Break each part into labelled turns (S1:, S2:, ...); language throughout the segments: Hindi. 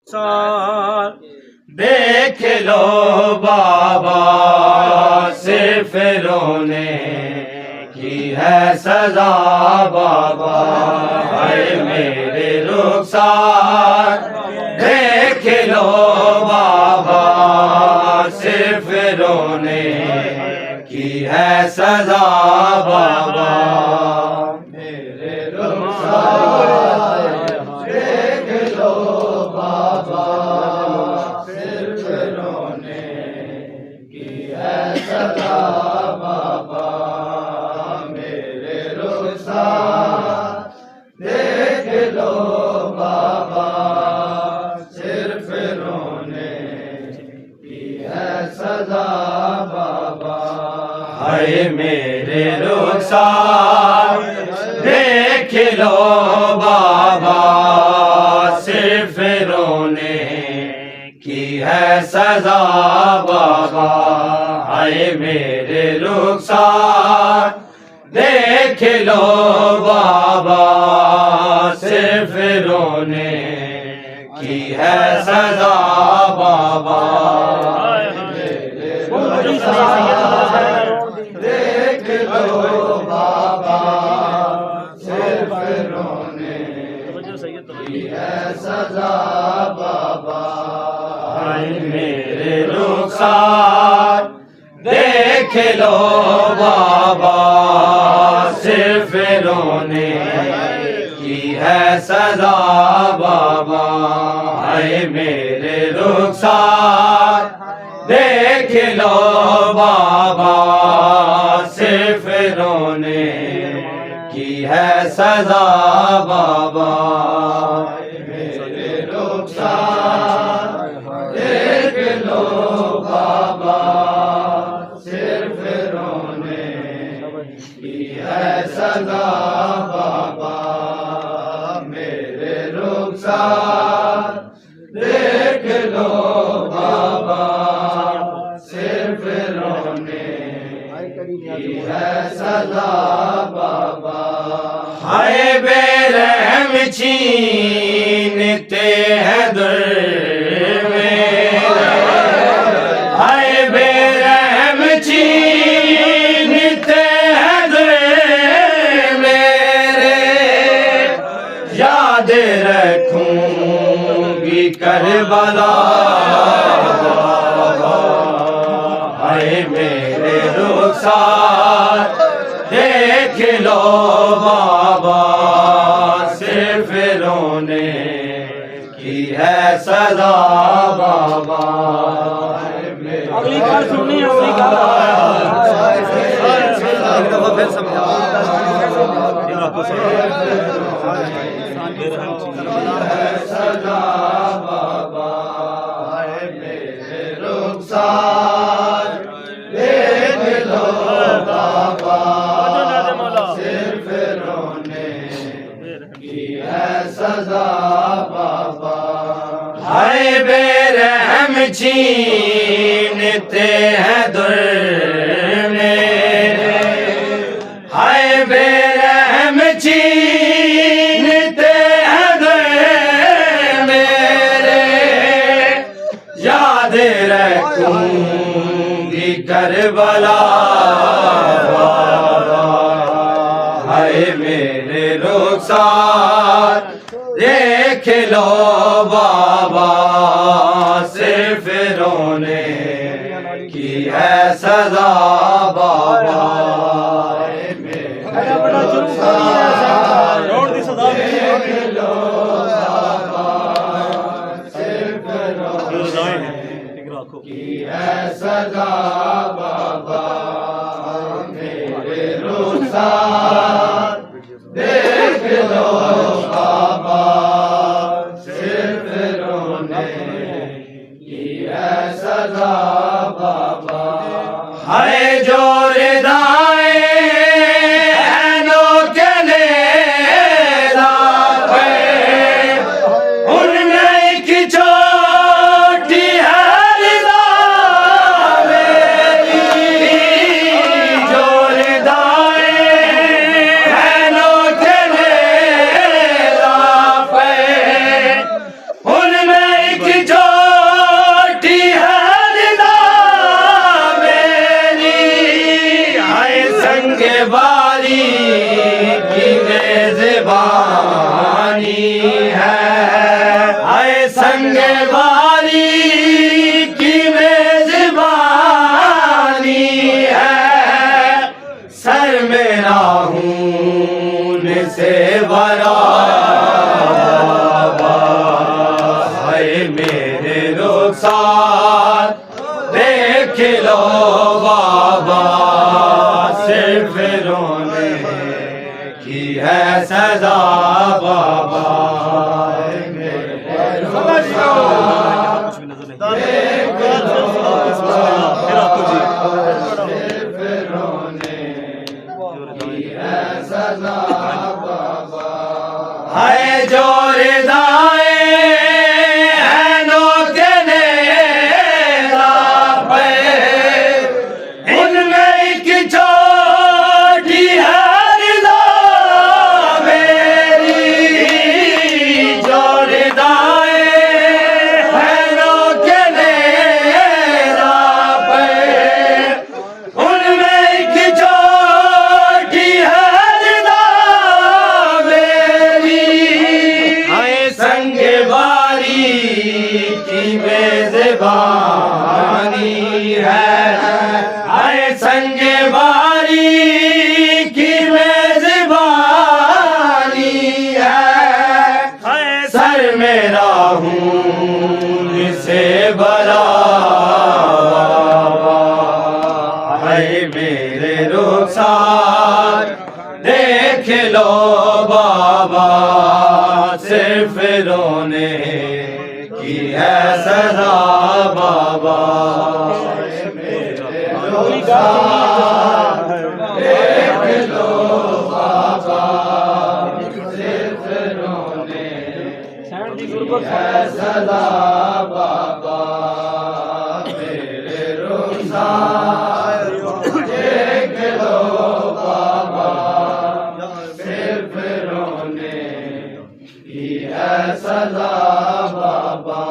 S1: सार
S2: देख लो बाबा सिर्फ रोने की है सजा बाबा, हाय मेरे रुखसार देख लो बाबा सिर्फ रोने की है सजा बाबा, मेरे रुखसार देख लो बाबा सिर्फ रोने की है सजा बाबा, मेरे रुखसार देख लो बाबा सिर्फ रोने की है सजा बाबा, हाय मेरे रुखसार देख लो बाबा सिर्फ रोने की है सजा बाबा, हाय मेरे रुखसार देख लो बाबा सिर्फ रोने की है सजा बाबा, मेरे रुखसार देख लो बाबा सिर्फ रोने की है सजा बाबा, हाय मेरे रुखसार देख लो बाबा सिर्फ रोने की है सजा बाबा, हाय मेरे रुखसार देख लो बाबा सिर्फ रोने की है सजा बाबा, मेरे रुखसार देख लो बाबा सिर्फ रोने की है सजा बाबा, मेरे रुखसार देख लो बाबा सिर्फ रोने की है सजा बाबा, हाय बेरहम छीनते हैं दुर मेरे, हाय बेरहम छीनते हैं दुर मेरे, याद रखूंगी करबला हाय मेरे रुखसार देख लो बाबा सिर्फ रोने की है सजा बाबा,
S1: अगली कार सुननी है, अगली कार फिर समझा
S2: सजा बाबा, मेरे रुखसार देख लो बाबा सिर्फ रोने की है सजा बाबा, हाय बेरहम छीनते हैं दुर मेरे, हाय बेरहम छीनते हैं दुर मेरे, याद रखूंगी करबला हाय मेरे रुखसार देख लो बाबा सिर्फ रोने की है सजा बाबा, मेरे रुखसार देख लो बाबा सिर्फ रोने की है सजा बाबा, मेरे रुखसार देख लो बाबा सिर्फ रोने की है सजा बाबा, हाय जोर दाए नो के लेदा उनमें एक छोटी हरदा मेरी, जोर दाए नो के लेदा उनमें एक संगे बारी की मेजबानी है, सर मेरा हूँ से भरा है मेरे रुखसार देख लो बाबा, सिर्फ रोने की है सजा बाबा। है जोर दाए है नोकने पे, उनमें एक छोटी है रिदा मेरी, जोर दाए है नोकने पे, उनमें एक छोटी है रिदा मेरी, संग बारी की मेजबानी है, आए संग बारी की मेजबानी है, सर मेरा हूँ से भरा है मेरे रुखसार देख लो बाबा, सिर्फ रोने की है सजा बाबा। देख लो बाबा, सिर्फ रोने की है सजा बाबा, मेरे रुखसार देख लो बाबा, सिर्फ रोने सदा बाबा।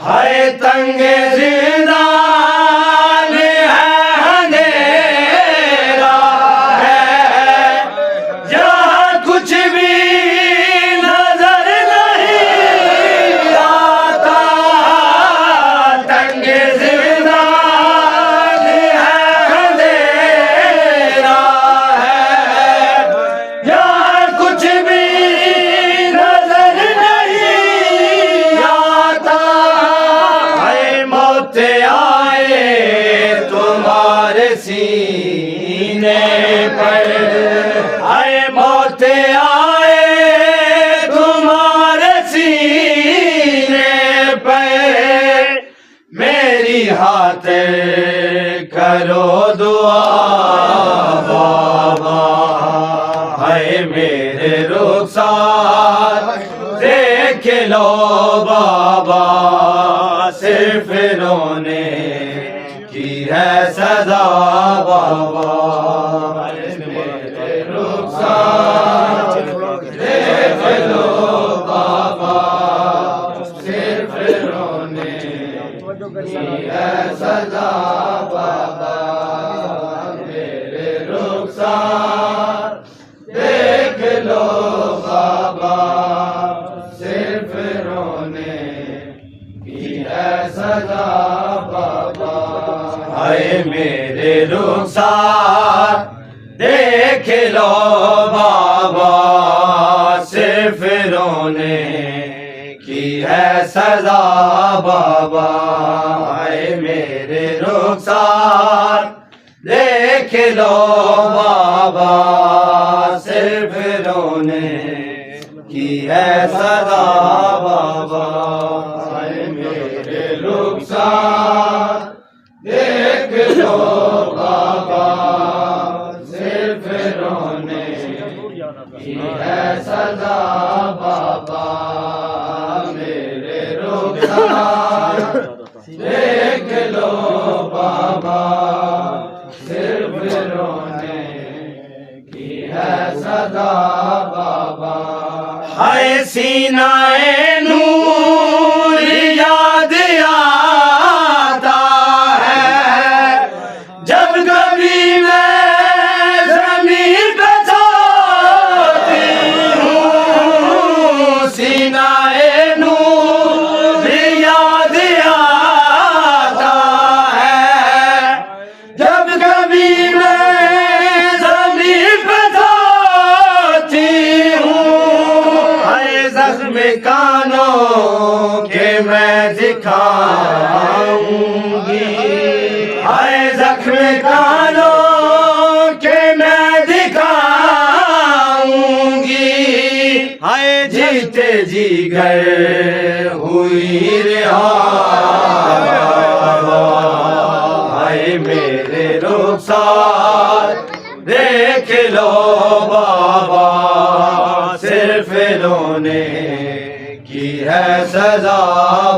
S2: है तंग जिंदान है अंधेरा है, जहाँ कुछ भी नजर नहीं आता, तंग जिंदान है अंधेरा है, जहाँ कुछ भी सीने पर, आए मौत आए तुम्हारे सीने पर, मेरी हाथ करो दुआ बाबा, है मेरे रुखसार देख लो बाबा, सिर्फ रोने की है सजा बाबा, मेरे रुखसार देख लो बाबा, सिर्फ रोने की है सजा बाबा, मेरे रुखसार देख लो बाबा, सिर्फ रोने की है सजा बाबा। हाय मेरे रुखसार देख लो बाबा, सिर्फ रोने की है सजा बाबा, हाय मेरे रुखसार देख लो बाबा, सिर्फ रोने की है सजा बाबा, हाय मेरे रुखसार देख लो बाबा, सिर्फ रोने की है सजा बाबा, मेरे रुखसार देख लो बाबा, सिर्फ रोने की है सजा बाबा। हाय सीनाए नूर याद आता है, जब कभी मैं जमीन पे सोती हूँ, सीनाए नूर मैं दिखाऊंगी, हाय जख्म कानों के मैं दिखाऊंगी, हाय जीते जी घर हुई रिहावा, हाय मेरे रुखसार देख लो बाबा, सिर्फ रोने की है सजा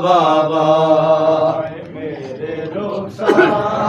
S2: बाबा, मेरे रुखसार